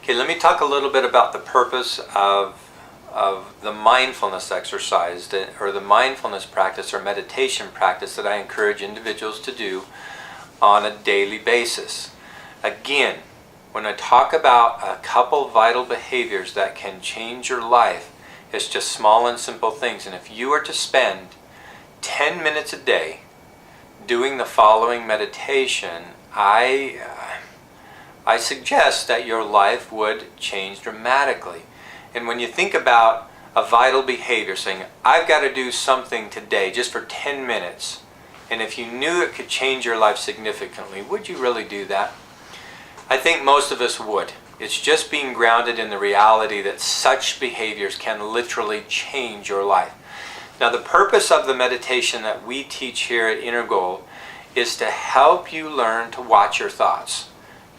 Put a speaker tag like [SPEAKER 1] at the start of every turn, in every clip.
[SPEAKER 1] Okay, let me talk a little bit about the purpose of the mindfulness exercise or the mindfulness practice or meditation practice that I encourage individuals to do on a daily basis. Again, when I talk about a couple vital behaviors that can change your life, it's just small and simple things. And if you were to spend 10 minutes a day doing the following meditation, I suggest that your life would change dramatically. And when you think about a vital behavior, saying, I've got to do something today just for 10 minutes, and if you knew it could change your life significantly, would you really do that? I think most of us would. It's just being grounded in the reality that such behaviors can literally change your life. Now, the purpose of the meditation that we teach here at Inner Gold is to help you learn to watch your thoughts,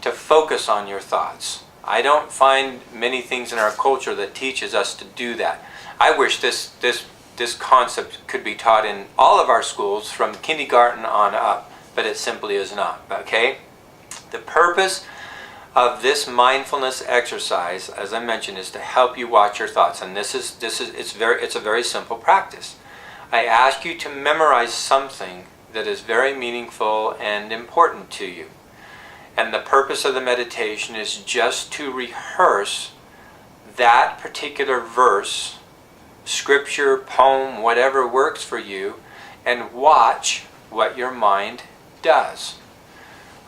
[SPEAKER 1] to focus on your thoughts. I don't find many things in our culture that teaches us to do that. I wish this concept could be taught in all of our schools from kindergarten on up, but it simply is not. Okay? The purpose of this mindfulness exercise, as I mentioned, is to help you watch your thoughts, and it's a very simple practice. I ask you to memorize something that is very meaningful and important to you. And the purpose of the meditation is just to rehearse that particular verse, scripture, poem, whatever works for you, and watch what your mind does.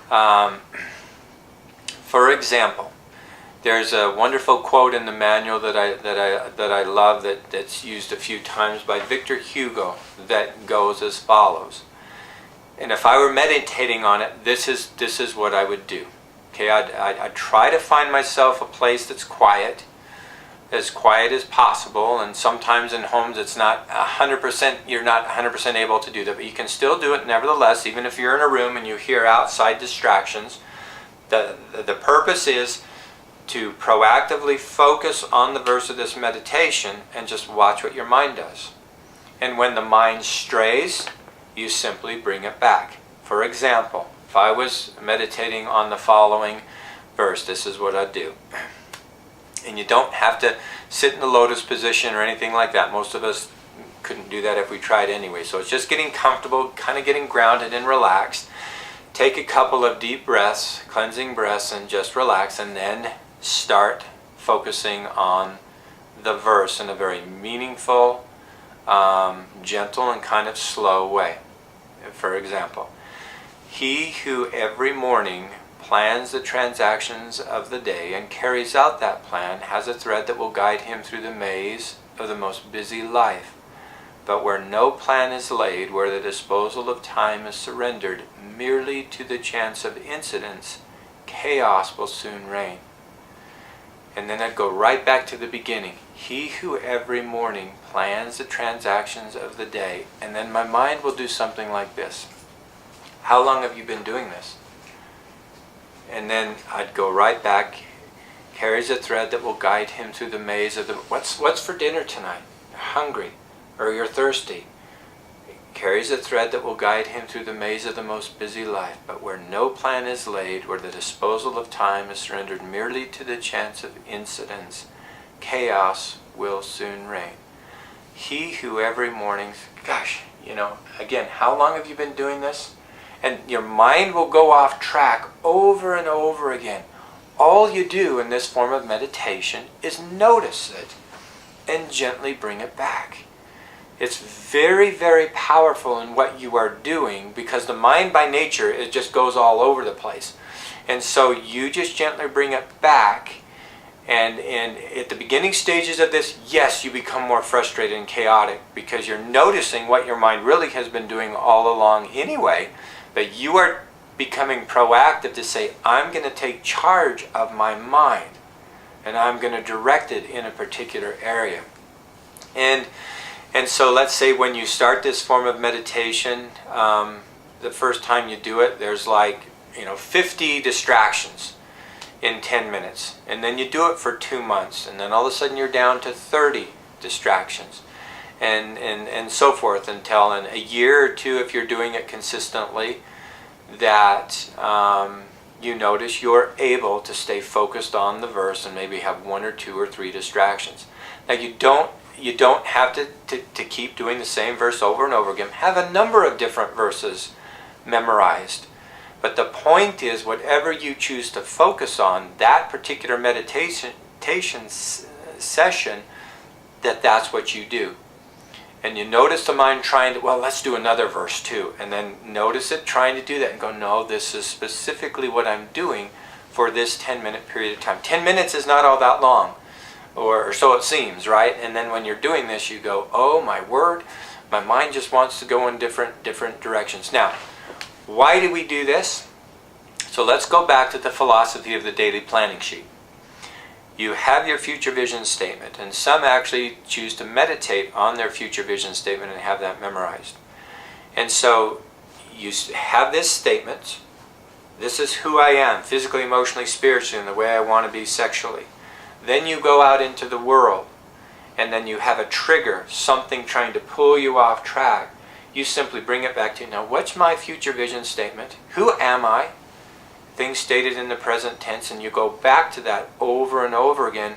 [SPEAKER 1] For example, there's a wonderful quote in the manual that I love that's used a few times by Victor Hugo that goes as follows. And if I were meditating on it, this is what I would do. Okay, I'd try to find myself a place that's quiet as possible. And sometimes in homes it's not 100%. You're not 100% able to do that, but you can still do it nevertheless, even if you're in a room and you hear outside distractions. The purpose is to proactively focus on the verse of this meditation and just watch what your mind does. And when the mind strays, you simply bring it back. For example, if I was meditating on the following verse, this is what I'd do. And you don't have to sit in the lotus position or anything like that. Most of us couldn't do that if we tried anyway. So it's just getting comfortable, kind of getting grounded and relaxed. Take a couple of deep breaths, cleansing breaths, and just relax, and then start focusing on the verse in a very meaningful, gentle, and kind of slow way. For example, he who every morning plans the transactions of the day and carries out that plan has a thread that will guide him through the maze of the most busy life. But where no plan is laid, where the disposal of time is surrendered merely to the chance of incidents, chaos will soon reign. And then I'd go right back to the beginning. He who every morning plans the transactions of the day, and then my mind will do something like this. How long have you been doing this? And then I'd go right back, carries a thread that will guide him through the maze of the, what's for dinner tonight? You're hungry, or you're thirsty. Carries a thread that will guide him through the maze of the most busy life, but where no plan is laid, where the disposal of time is surrendered merely to the chance of incidents, chaos will soon reign. He who every morning, gosh, again, how long have you been doing this? And your mind will go off track over and over again. All you do in this form of meditation is notice it and gently bring it back. It's very, very powerful in what you are doing, because the mind by nature, it just goes all over the place. And so you just gently bring it back, and at the beginning stages of this, yes, you become more frustrated and chaotic because you're noticing what your mind really has been doing all along anyway, but you are becoming proactive to say, I'm going to take charge of my mind, and I'm going to direct it in a particular area. And so let's say when you start this form of meditation, the first time you do it, there's 50 distractions in 10 minutes. And then you do it for 2 months. And then all of a sudden you're down to 30 distractions. And so forth until in a year or two, if you're doing it consistently, that you notice you're able to stay focused on the verse and maybe have 1 or 2 or 3 distractions. Now you don't have to keep doing the same verse over and over again. Have a number of different verses memorized. But the point is, whatever you choose to focus on, that particular meditation session, that's what you do. And you notice the mind trying to, well, let's do another verse too. And then notice it trying to do that and go, no, this is specifically what I'm doing for this 10-minute period of time. 10 minutes is not all that long, or so it seems, right? And then when you're doing this, you go, oh my word, my mind just wants to go in different directions. Now, why do we do this? So let's go back to the philosophy of the daily planning sheet. You have your future vision statement, and some actually choose to meditate on their future vision statement and have that memorized. And so you have this statement, this is who I am, physically, emotionally, spiritually, and the way I want to be sexually. Then you go out into the world, and then you have a trigger, something trying to pull you off track. You simply bring it back to, now what's my future vision statement? Who am I? Things stated in the present tense, and you go back to that over and over again.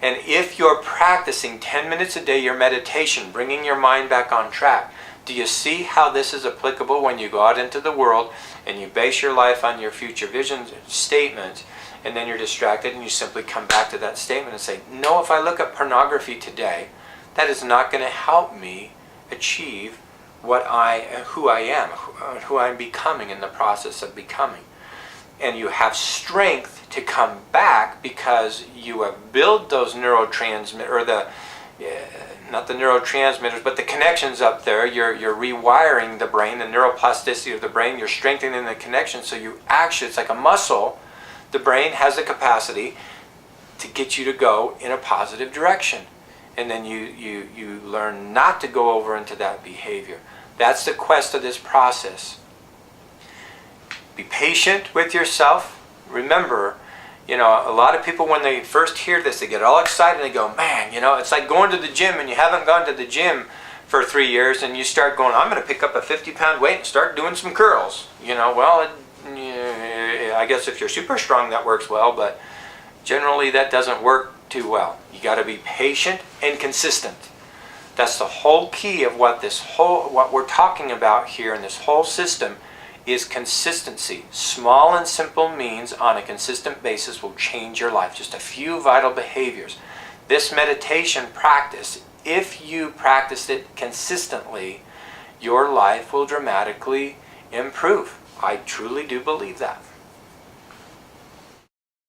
[SPEAKER 1] And if you're practicing 10 minutes a day your meditation, bringing your mind back on track, do you see how this is applicable when you go out into the world and you base your life on your future vision statement, and then you're distracted and you simply come back to that statement and say, no, if I look at pornography today, that is not going to help me achieve who I am, who I'm becoming in the process of becoming. And you have strength to come back because you have built those neurotransmitters, or not the neurotransmitters, but the connections up there. You're rewiring the brain, the neuroplasticity of the brain. You're strengthening the connection, so you actually, it's like a muscle. The brain has the capacity to get you to go in a positive direction. And then you learn not to go over into that behavior. That's the quest of this process. Be patient with yourself. Remember, a lot of people, when they first hear this, they get all excited and they go, man, it's like going to the gym and you haven't gone to the gym for 3 years and you start going, I'm going to pick up a 50-pound weight and start doing some curls. I guess if you're super strong that works well, but generally that doesn't work too well. You got to be patient and consistent. That's the whole key of what we're talking about here in this whole system is consistency. Small and simple means on a consistent basis will change your life. Just a few vital behaviors. This meditation practice, if you practice it consistently, your life will dramatically improve. I truly do believe that.